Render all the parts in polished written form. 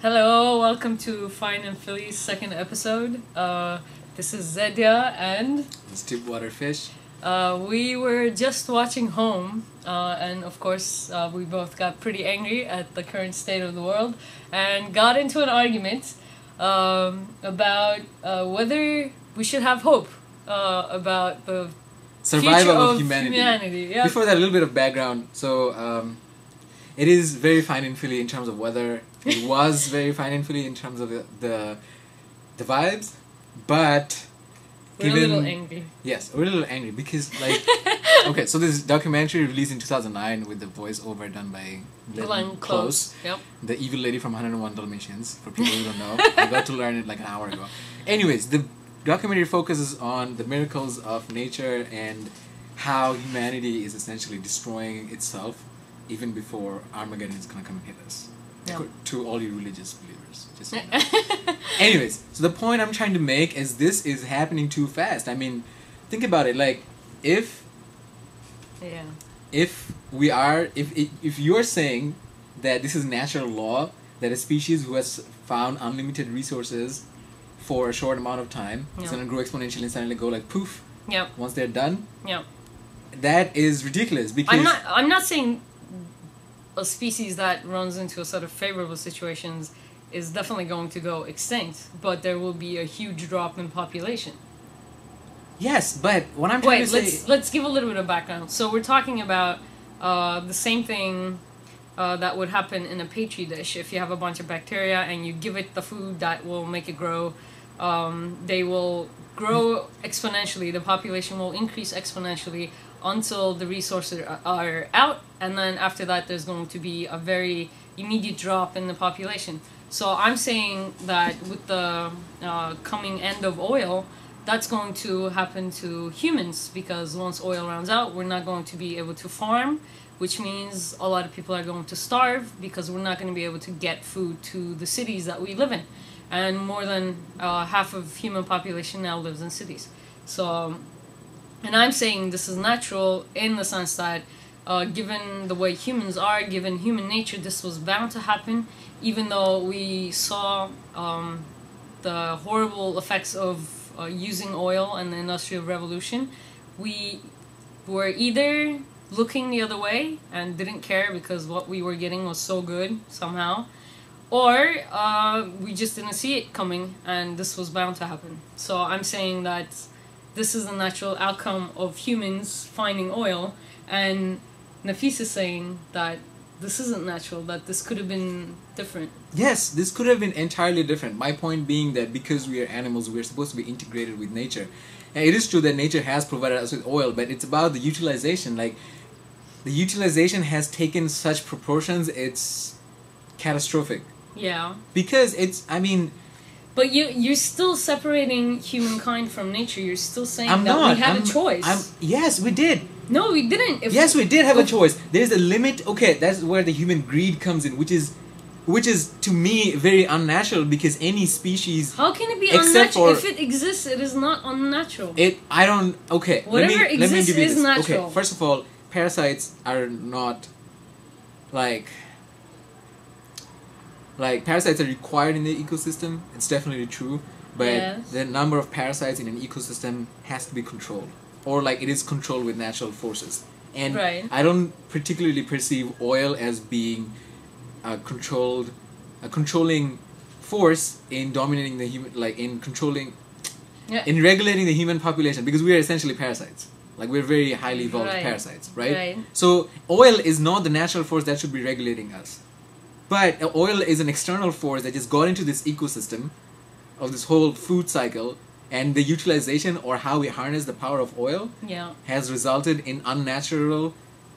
Hello, welcome to Fine and Philly's second episode. This is Zedya and It's DeepWaterFish. We were just watching Home, and of course we both got pretty angry at the current state of the world and got into an argument about whether we should have hope about the Survival future of humanity. Yeah. Before that, a little bit of background. So, it is very fine in Philly in terms of weather. It was very fine in Philly in terms of the vibes, but We're a little angry. Yes, we're a little angry because okay, so this documentary released in 2009 with the voiceover done by Glenn Close. Yep. The evil lady from 101 Dalmatians. For people who don't know, I got to learn it like an hour ago. Anyways, the documentary focuses on the miracles of nature and how humanity is essentially destroying itself even before Armageddon is gonna come and hit us. Yeah. To all you religious believers, just so you know. Anyways, so the point I'm trying to make is this is happening too fast. I mean, think about it. Like, if you're saying that this is natural law, that a species who has found unlimited resources for a short amount of time is gonna grow exponentially and suddenly go like poof. Yep. Once they're done. Yep. That is ridiculous because I'm not saying a species that runs into a set of favorable situations is definitely going to go extinct, but there will be a huge drop in population. Yes, but what I'm trying to say... let's give a little bit of background. So we're talking about the same thing that would happen in a petri dish. If you have a bunch of bacteria and you give it the food that will make it grow, they will grow exponentially. The population will increase exponentially until the resources are out, and then after that there's going to be a very immediate drop in the population. So I'm saying that with the coming end of oil, that's going to happen to humans, because once oil runs out, we're not going to be able to farm, which means a lot of people are going to starve because we're not going to be able to get food to the cities that we live in. And more than half of human population now lives in cities. So, and I'm saying this is natural in the sense that given the way humans are, given human nature, this was bound to happen, even though we saw the horrible effects of using oil and the Industrial Revolution. We were either looking the other way and didn't care because what we were getting was so good somehow, or we just didn't see it coming and this was bound to happen. So I'm saying that this is a natural outcome of humans finding oil, and Nafis is saying that this isn't natural, that this could have been different. Yes, this could have been entirely different. My point being that because we are animals, we are supposed to be integrated with nature. And it is true that nature has provided us with oil, but it's about the utilization. Like, the utilization has taken such proportions, it's catastrophic. Yeah. Because it's, I mean... But you're still separating humankind from nature. You're still saying we had a choice. Yes, we did. No, we didn't. Yes, we did have a choice. There's a limit. Okay, that's where the human greed comes in, which is to me very unnatural, because any species... How can it be unnatural? If it exists, it is not unnatural. Okay. Whatever exists is natural. Okay, first of all, parasites are not parasites are required in the ecosystem. It's definitely true, but the number of parasites in an ecosystem has to be controlled, or it is controlled with natural forces. And I don't particularly perceive oil as being a controlling force in dominating the human, in regulating the human population, because we are essentially parasites. We're very highly evolved parasites, right? So oil is not the natural force that should be regulating us. But oil is an external force that just got into this ecosystem of this whole food cycle, and the utilization, or how we harness the power of oil, has resulted in unnatural...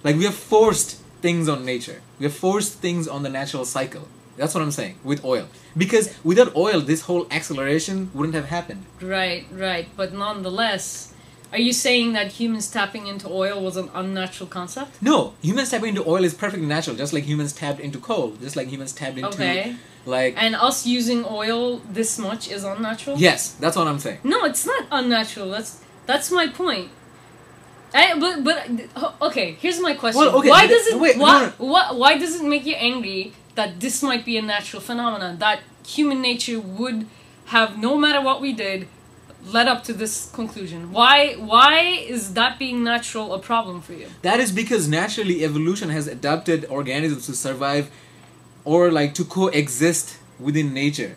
we have forced things on nature. We have forced things on the natural cycle. That's what I'm saying, with oil. Because without oil, this whole acceleration wouldn't have happened. Right. But nonetheless... Are you saying that humans tapping into oil was an unnatural concept? No, humans tapping into oil is perfectly natural, just like humans tapped into coal, just like humans tapped into... And us using oil this much is unnatural? Yes, that's what I'm saying. No, it's not unnatural. That's my point. Okay, here's my question. Well, okay, why does it make you angry that this might be a natural phenomenon, that human nature would have, no matter what we did, led up to this conclusion? Why is that being natural a problem for you? That is because naturally evolution has adapted organisms to survive or like to coexist within nature.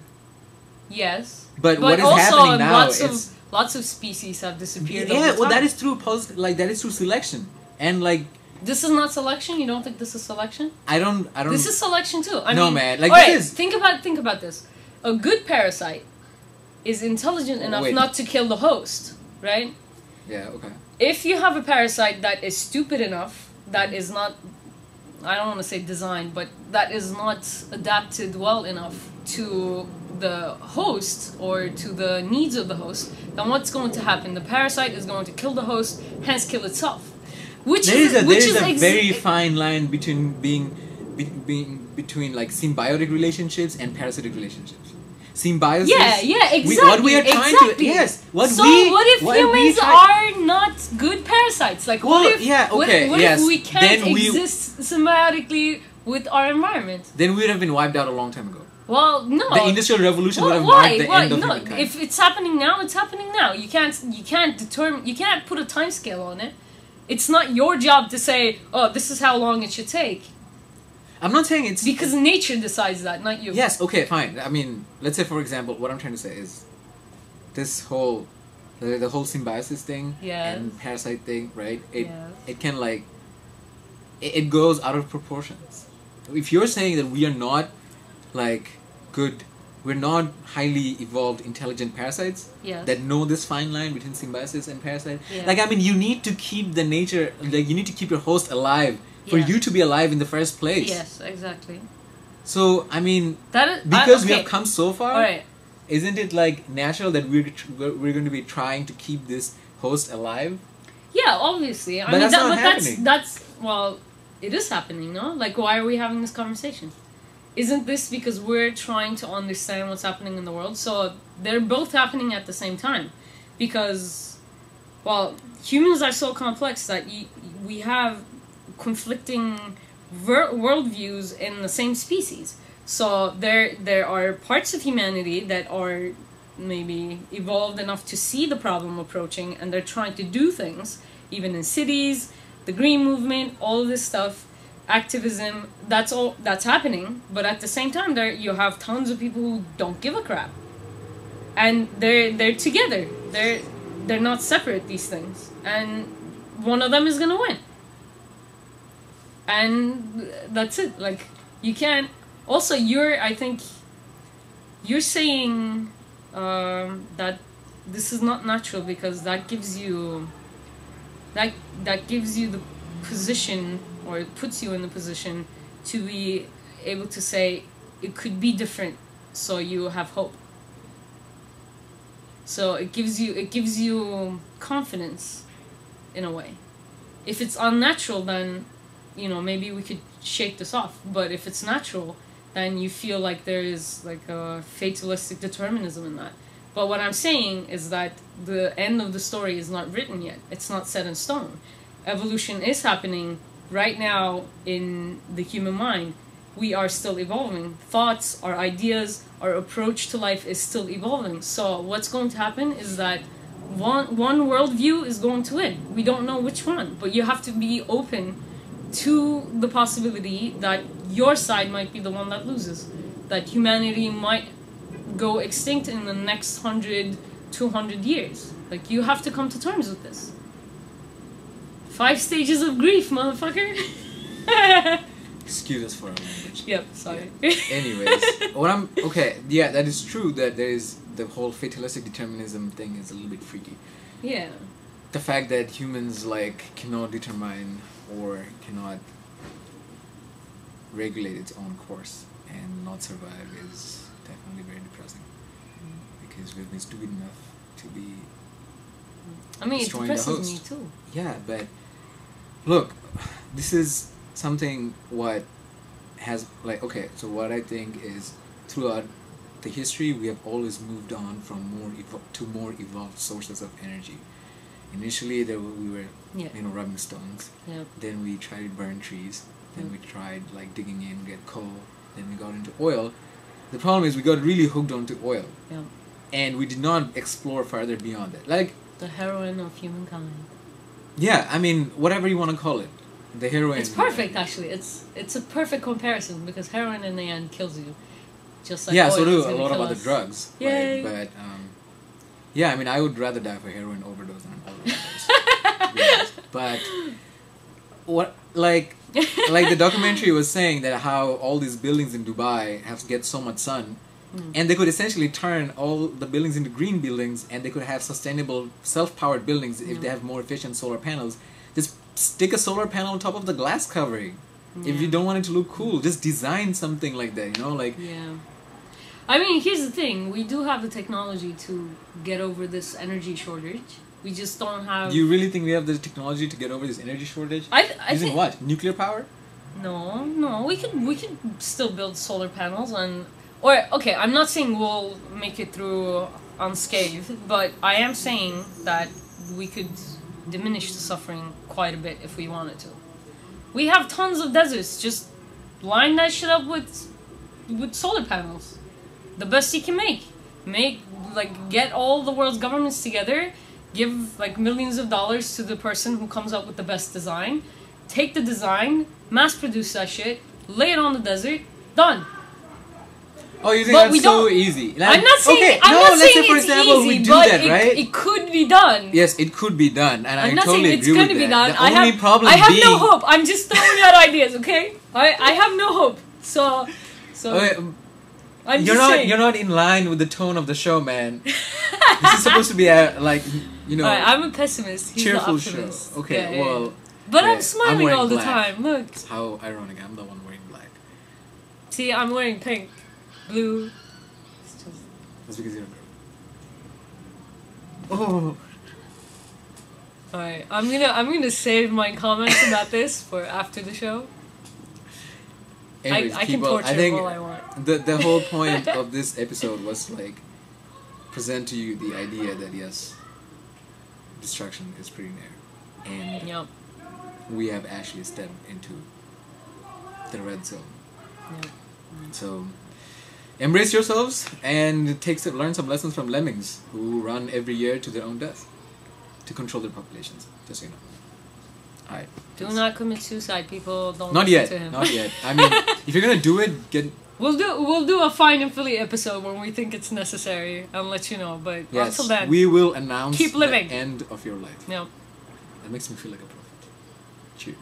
Yes. But what is happening now is lots of species have disappeared. Yeah, well, that is through that is through selection, and like this is not selection. You don't think this is selection? I don't. This is selection too. I mean, no, man. Like, alright, think about this. A good parasite is intelligent enough not to kill the host, right? Yeah. Okay. If you have a parasite that is stupid enough, that is not, I don't want to say designed, but that is not adapted well enough to the host or to the needs of the host, then what's going to happen? The parasite is going to kill the host, hence kill itself. There is a very fine line between between like symbiotic relationships and parasitic relationships. Symbiosis. Yeah, exactly. What we are trying to what if humans are not good parasites? Like what if we can't exist symbiotically with our environment? Then we would have been wiped out a long time ago. Well, no. The Industrial Revolution would have marked the end of humankind. If it's happening now, it's happening now. You can't put a time scale on it. It's not your job to say, oh, this is how long it should take. I'm not saying it's... Because nature decides that, not you. Yes, okay, fine. I mean, let's say, for example, what I'm trying to say is this whole... The whole symbiosis thing and parasite thing, right? It can, like... It goes out of proportions. If you're saying that we are not, like, good... We're not highly evolved, intelligent parasites that know this fine line between symbiosis and parasite. Yeah. Like, I mean, you need to keep the nature... Like, you need to keep your host alive for you to be alive in the first place. Yes, exactly. So, I mean, because we have come so far, isn't it, like, natural that we're going to be trying to keep this host alive? Yeah, obviously. But that's not happening. Well, it is happening, no? Like, why are we having this conversation? Isn't this because we're trying to understand what's happening in the world? So they're both happening at the same time. Because, well, humans are so complex that we have conflicting worldviews in the same species. So there are parts of humanity that are maybe evolved enough to see the problem approaching, and they're trying to do things, even in cities, the green movement, all of this stuff. Activism, that's happening, but at the same time you have tons of people who don't give a crap, and they're together, they're not separate, these things, and one of them is gonna win, and that's it. Like, you can't also I think you're saying that this is not natural because that gives you the position, or it puts you in the position to be able to say it could be different, so you have hope. So it gives you confidence in a way. If it's unnatural, then maybe we could shake this off. But if it's natural, then you feel like there is like a fatalistic determinism in that. But what I'm saying is that the end of the story is not written yet. It's not set in stone. Evolution is happening right now in the human mind. We are still evolving. Thoughts, our ideas, our approach to life is still evolving. So what's going to happen is that one worldview is going to win. We don't know which one, but you have to be open to the possibility that your side might be the one that loses. That humanity might go extinct in the next 100, 200 years. Like, you have to come to terms with this. 5 stages of grief, motherfucker. Excuse us for our language. Yep, sorry. Yeah. Anyways, that is true that there is the whole fatalistic determinism thing is a little bit freaky. Yeah. The fact that humans cannot determine or cannot regulate its own course and not survive is definitely very depressing. Because we've been stupid enough to be it depresses me too. Yeah, but look, this is something what I think is throughout the history we have always moved on from more evolved sources of energy. Initially we were rubbing stones. Yep. Then we tried to burn trees. Then we tried digging in, get coal. then we got into oil. The problem is we got really hooked onto oil. Yeah. And we did not explore further beyond it. Like the heroin of humankind. Yeah, I mean, whatever you want to call it. The heroin. It's perfect, actually. It's a perfect comparison because heroin in the end kills you. Just like oil so do is a lot of other us. drugs. Yay. Right? But, yeah, I mean, I would rather die for heroin overdose than an overdose. To be honest. But, what, like the documentary was saying that how all these buildings in Dubai have to get so much sun. And they could essentially turn all the buildings into green buildings, and they could have sustainable, self-powered buildings if they have more efficient solar panels. Just stick a solar panel on top of the glass covering. If you don't want it to look cool, just design something like that, you know? Like, yeah. I mean, here's the thing. We do have the technology to get over this energy shortage. We just don't have... Do you really think we have the technology to get over this energy shortage? Using what? Nuclear power? No. We could still build solar panels and... Or, okay, I'm not saying we'll make it through unscathed, but I am saying that we could diminish the suffering quite a bit if we wanted to. We have tons of deserts, just line that shit up with solar panels. The best you can make. Get all the world's governments together, give, like, millions of dollars to the person who comes up with the best design, take the design, mass produce that shit, lay it on the desert, done. Oh, you think that's so easy? Like, I'm not saying let's say for example we do that, right? It could be done. Yes, it could be done, and I'm I not totally saying it's agree going with to be that. done. The only problem I have being, no hope. I'm just throwing out ideas, okay? I have no hope. So okay, I'm you're not in line with the tone of the show, man. This is supposed to be a I'm a pessimist. He's cheerful the optimist. show. Okay, yeah. well, but I'm smiling all the black. time. Look. How ironic! I'm the one wearing black. See, I'm wearing pink, blue. That's because you're a girl. Oh. Alright, I'm gonna save my comments about this for after the show. Anyways, I can torture all I want. The whole point of this episode was like present to you the idea that yes, destruction is pretty near, and we have actually stepped into the red zone. Yep. So embrace yourselves and learn some lessons from lemmings who run every year to their own death to control their populations. Just so you know. Alright. Do not commit suicide, people. Don't not listen yet. to him. Not yet. I mean, if you're gonna do it, We'll do a fine affiliate episode when we think it's necessary. I'll let you know. But yes, until then, we will announce keep living. the end of your life. Yeah. That makes me feel like a prophet. Cheers.